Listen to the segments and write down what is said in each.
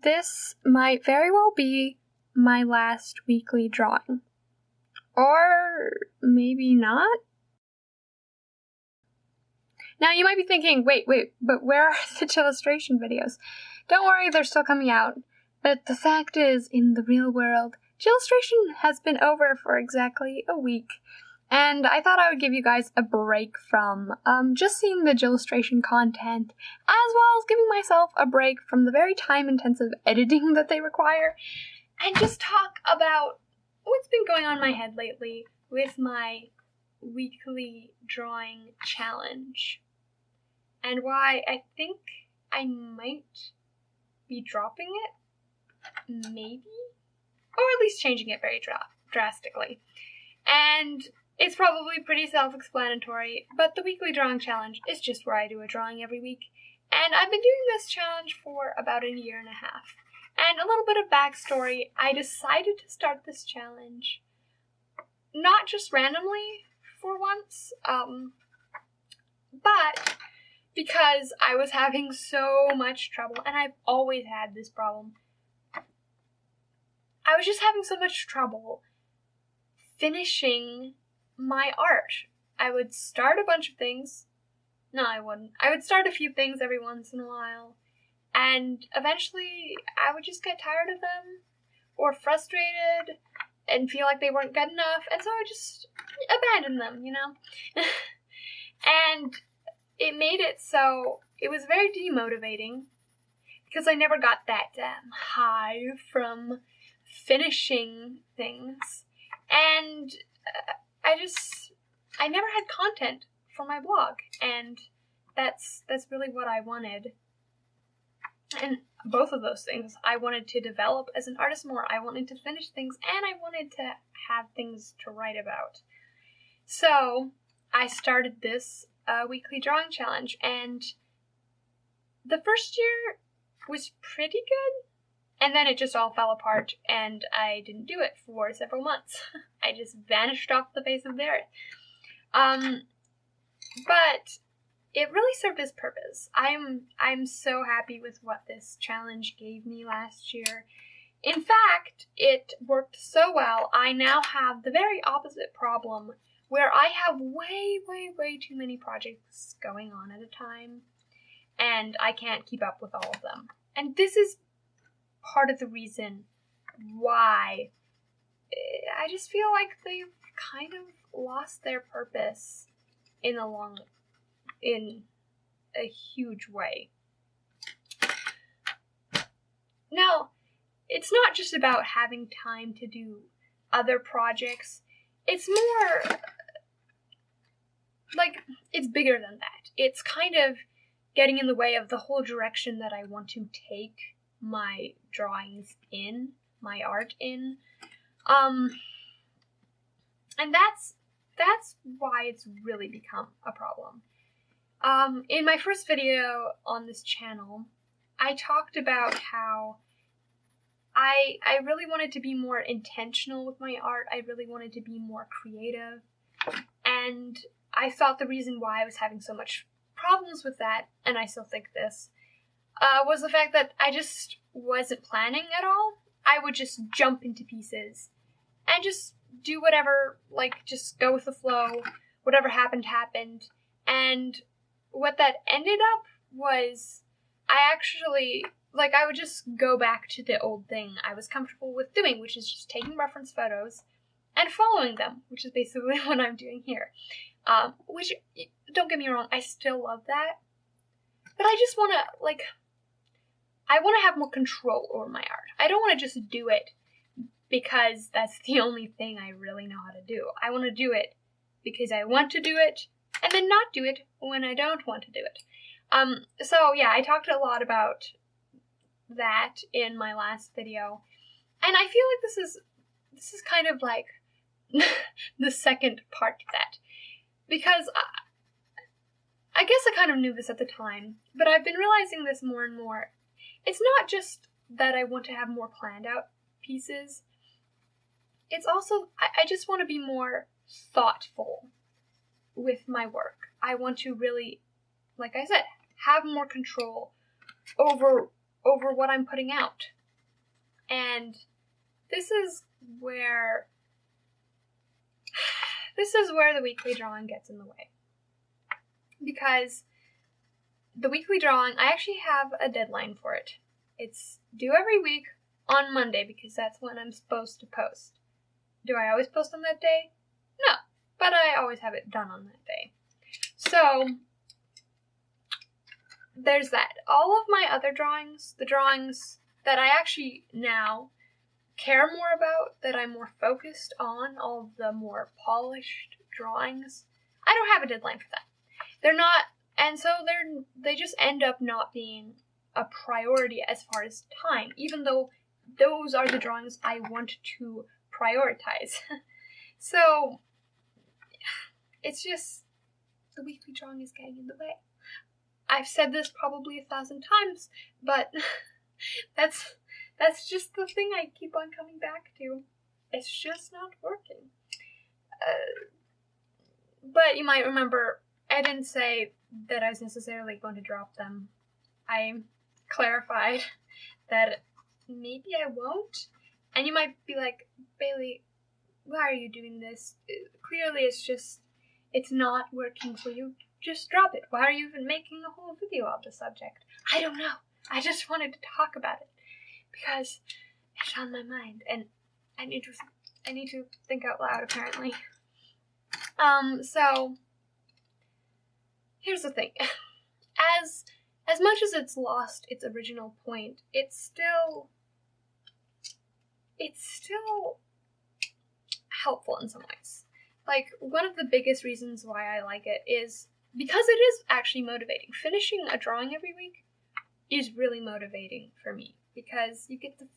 This might very well be my last weekly drawing. Or maybe not? Now you might be thinking, wait, but where are the Chillustration videos? Don't worry, they're still coming out. But the fact is, in the real world, Chillustration has been over for exactly a week. And I thought I would give you guys a break from just seeing the Chillustration content, as well as giving myself a break from the very time-intensive editing that they require, and just talk about what's been going on in my head lately with my weekly drawing challenge, and why I think I might be dropping it, maybe, or at least changing it very drastically. And it's probably pretty self-explanatory, but the weekly drawing challenge is just where I do a drawing every week, and I've been doing this challenge for about a year and a half. And a little bit of backstory, I decided to start this challenge not just randomly for once, but because I was having so much trouble, and I've always had this problem. I was just having so much trouble finishing my art. I would start a bunch of things. No, I wouldn't. I would start a few things every once in a while, and eventually I would just get tired of them, or frustrated, and feel like they weren't good enough, and so I just abandoned them, you know? And it made it so it was very demotivating, because I never got that high from finishing things, and I never had content for my blog, and that's really what I wanted. And both of those things, I wanted to develop as an artist more, I wanted to finish things, and I wanted to have things to write about. So I started this weekly drawing challenge, and the first year was pretty good, and then it just all fell apart, and I didn't do it for several months. I just vanished off the face of the earth. But it really served its purpose. I'm so happy with what this challenge gave me last year. In fact, it worked so well, I now have the very opposite problem, where I have way too many projects going on at a time, and I can't keep up with all of them. And this is part of the reason why I just feel like they've kind of lost their purpose in a huge way. Now, it's not just about having time to do other projects. It's more like, it's bigger than that. It's kind of getting in the way of the whole direction that I want to take my drawings in, my art in. And that's why it's really become a problem. In my first video on this channel, I talked about how I really wanted to be more intentional with my art. I really wanted to be more creative. And I thought the reason why I was having so much problems with that, and I still think this, was the fact that I just wasn't planning at all. I would just jump into pieces and just do whatever, like, just go with the flow. Whatever happened, happened. And what that ended up was, I would just go back to the old thing I was comfortable with doing, which is just taking reference photos and following them, which is basically what I'm doing here. Which, don't get me wrong, I still love that. But I just want to, I want to have more control over my art. I don't want to just do it because that's the only thing I really know how to do. I want to do it because I want to do it, and then not do it when I don't want to do it. So yeah, I talked a lot about that in my last video, and I feel like this is kind of like the second part to that, because I guess I kind of knew this at the time, but I've been realizing this more and more. It's not just that I want to have more planned out pieces, it's also, I just want to be more thoughtful with my work. I want to really, like I said, have more control over over what I'm putting out. And this is where the weekly drawing gets in the way. Because the weekly drawing, I actually have a deadline for it. It's due every week on Monday because that's when I'm supposed to post. Do I always post on that day? No, but I always have it done on that day. So there's that. All of my other drawings, the drawings that I actually now care more about, that I'm more focused on, all of the more polished drawings, I don't have a deadline for that. They're not, and so they just end up not being a priority as far as time, even though those are the drawings I want to prioritize. So it's just the weekly drawing is getting in the way. I've said this probably 1,000 times, but that's just the thing I keep on coming back to. It's just not working. But you might remember, I didn't say that I was necessarily going to drop them. I clarified that maybe I won't. And you might be like, Bailey, why are you doing this? Clearly it's not working for you. Just drop it. Why are you even making a whole video on the subject? I don't know. I just wanted to talk about it because it's on my mind and I need to think out loud apparently. So here's the thing. As much as it's lost its original point, it's still helpful in some ways. Like, one of the biggest reasons why I like it is because it is actually motivating. Finishing a drawing every week is really motivating for me because you get the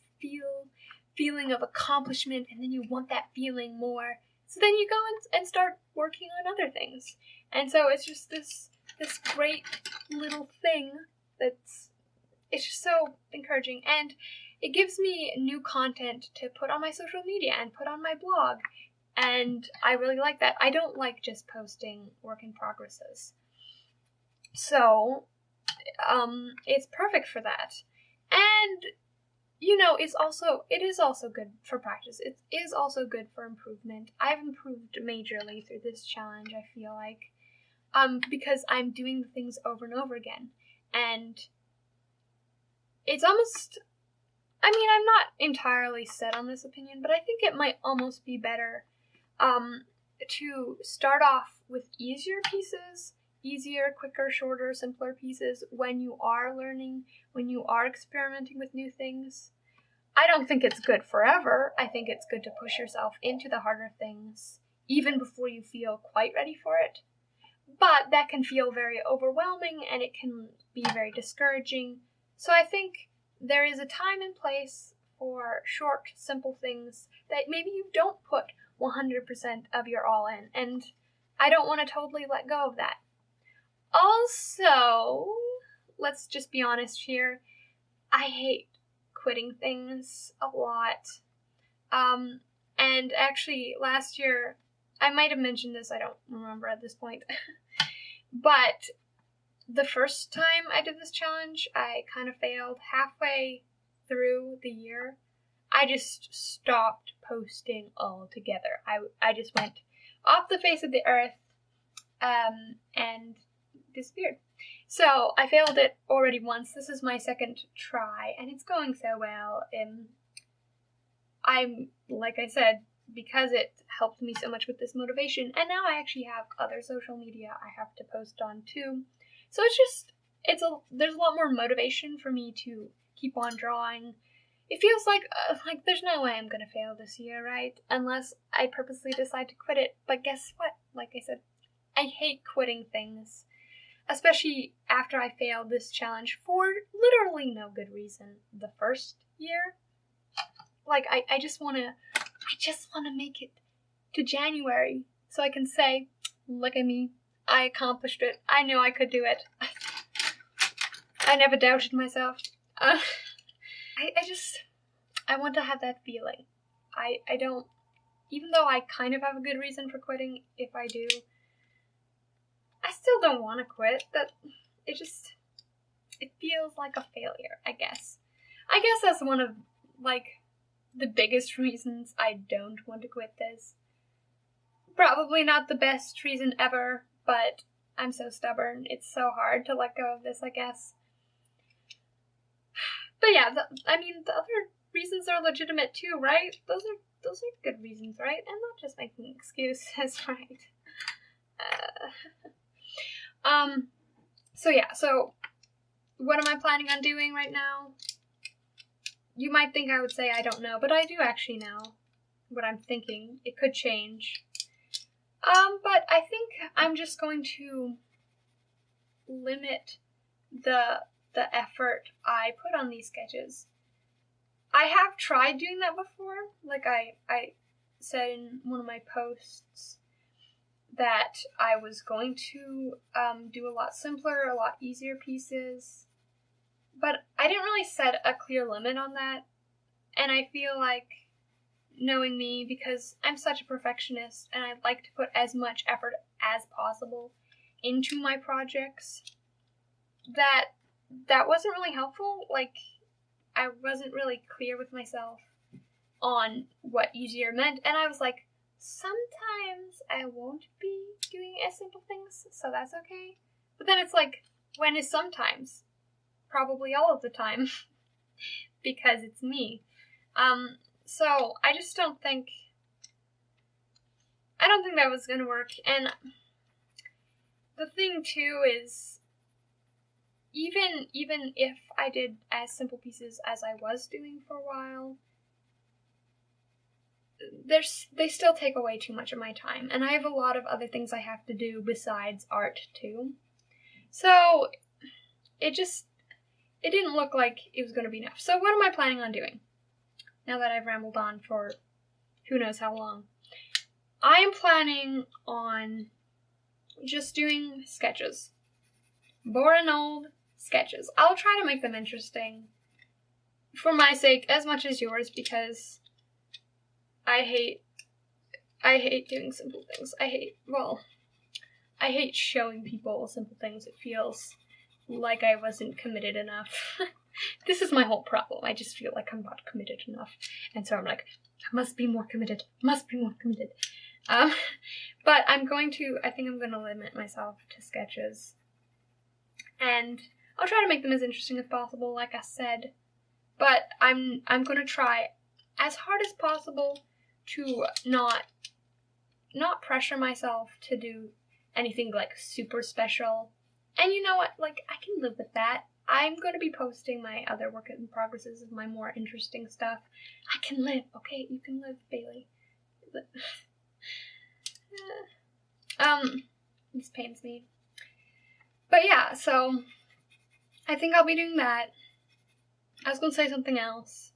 feeling of accomplishment and then you want that feeling more. So then you go and start working on other things. And so it's just this great little thing it's just so encouraging. And it gives me new content to put on my social media and put on my blog. And I really like that. I don't like just posting work in progresses. So, it's perfect for that. And, you know, it is also good for practice. It is also good for improvement. I've improved majorly through this challenge, I feel like, because I'm doing things over and over again. And it's almost, I mean, I'm not entirely set on this opinion, but I think it might almost be better to start off with easier pieces, quicker, shorter, simpler pieces when you are learning, when you are experimenting with new things. I don't think it's good forever. I think it's good to push yourself into the harder things even before you feel quite ready for it. But that can feel very overwhelming and it can be very discouraging. So I think there is a time and place for short, simple things that maybe you don't put 100% of your all in, and I don't want to totally let go of that. Also, let's just be honest here, I hate quitting things a lot. And actually last year, I might have mentioned this, I don't remember at this point, but the first time I did this challenge, I kind of failed halfway through the year. I just stopped posting altogether. I just went off the face of the earth and disappeared. So I failed it already once. This is my second try, and it's going so well. I'm, like I said, because it helped me so much with this motivation, and now I actually have other social media I have to post on too. So there's a lot more motivation for me to keep on drawing. It feels like there's no way I'm gonna fail this year, right? Unless I purposely decide to quit it. But guess what? Like I said, I hate quitting things. Especially after I failed this challenge for literally no good reason the first year. Like, I just wanna make it to January so I can say, look at me, I accomplished it. I knew I could do it. I never doubted myself. I want to have that feeling. I don't, even though I kind of have a good reason for quitting, if I do, I still don't want to quit. It it feels like a failure, I guess. I guess that's one of, like, the biggest reasons I don't want to quit this. Probably not the best reason ever, but I'm so stubborn. It's so hard to let go of this, I guess. But yeah, I mean, the other reasons are legitimate too, right? Those are good reasons, right? I'm not just making excuses, right? So what am I planning on doing right now? You might think I would say I don't know, but I do actually know what I'm thinking. It could change. But I think I'm just going to limit the effort I put on these sketches. I have tried doing that before. Like I said in one of my posts that I was going to do a lot simpler, a lot easier pieces. But I didn't really set a clear limit on that. And I feel like, knowing me, because I'm such a perfectionist and I like to put as much effort as possible into my projects, that wasn't really helpful. Like, I wasn't really clear with myself on what easier meant, and I was like, sometimes I won't be doing as simple things, so that's okay. But then it's like, when is sometimes? Probably all of the time, because it's me. So I just don't think that was gonna work. And the thing too is, even if I did as simple pieces as I was doing for a while, they still take away too much of my time, and I have a lot of other things I have to do besides art too. So it didn't look like it was going to be enough. So what am I planning on doing now that I've rambled on for who knows how long? I am planning on just doing sketches. Boring old sketches. I'll try to make them interesting for my sake as much as yours, because I hate doing simple things. I hate showing people simple things. It feels like I wasn't committed enough. This is my whole problem. I just feel like I'm not committed enough. And so I'm like, I must be more committed. But I think I'm going to limit myself to sketches. And I'll try to make them as interesting as possible, like I said. But I'm going to try as hard as possible to not pressure myself to do anything like super special. And you know what? Like, I can live with that. I'm going to be posting my other work in progresses of my more interesting stuff. I can live, okay? You can live, Bailey. This pains me. But yeah, so I think I'll be doing that. I was going to say something else.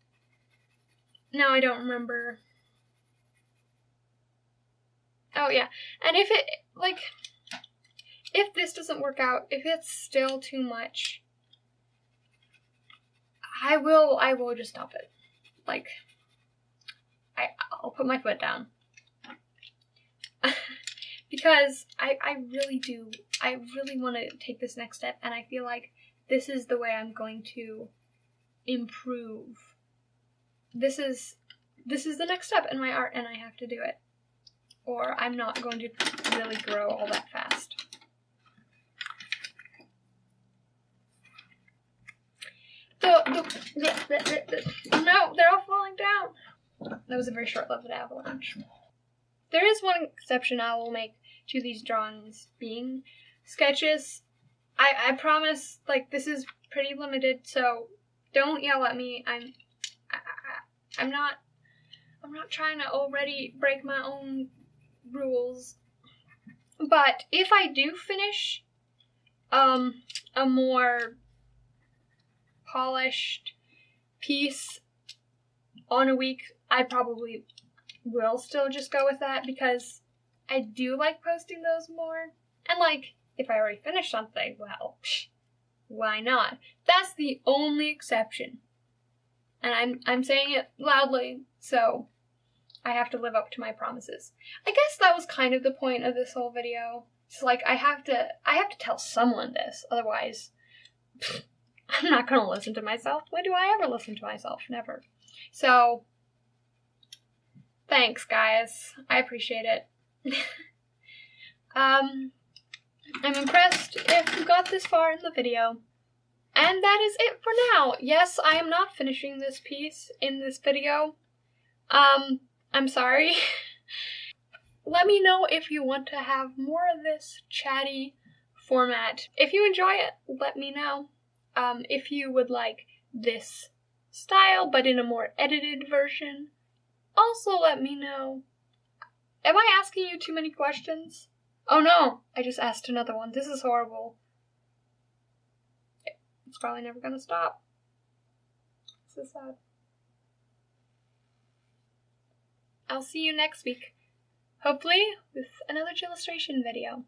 Now I don't remember. Oh yeah, and if this doesn't work out, if it's still too much, I will just stop it. Like, I'll put my foot down. Because I really want to take this next step, and I feel like this is the way I'm going to improve. This is the next step in my art, and I have to do it, or I'm not going to really grow all that fast. No, they're all falling down. That was a very short-lived avalanche. There is one exception I will make to these drawings being sketches. I promise, like, this is pretty limited, so don't yell at me. I'm not trying to already break my own rules. But if I do finish a more polished piece on a week, I probably will still just go with that, because I do like posting those more. And like, if I already finished something, well, why not? That's the only exception. And I'm saying it loudly, so I have to live up to my promises. I guess that was kind of the point of this whole video. It's like, I have to tell someone this, otherwise I'm not gonna listen to myself. When do I ever listen to myself? Never. So, thanks, guys. I appreciate it. I'm impressed if you got this far in the video. And that is it for now. Yes, I am not finishing this piece in this video. I'm sorry. Let me know if you want to have more of this chatty format. If you enjoy it, let me know. If you would like this style, but in a more edited version, also let me know. Am I asking you too many questions? Oh no, I just asked another one. This is horrible. It's probably never gonna stop. So sad. I'll see you next week. Hopefully with another Chillest video.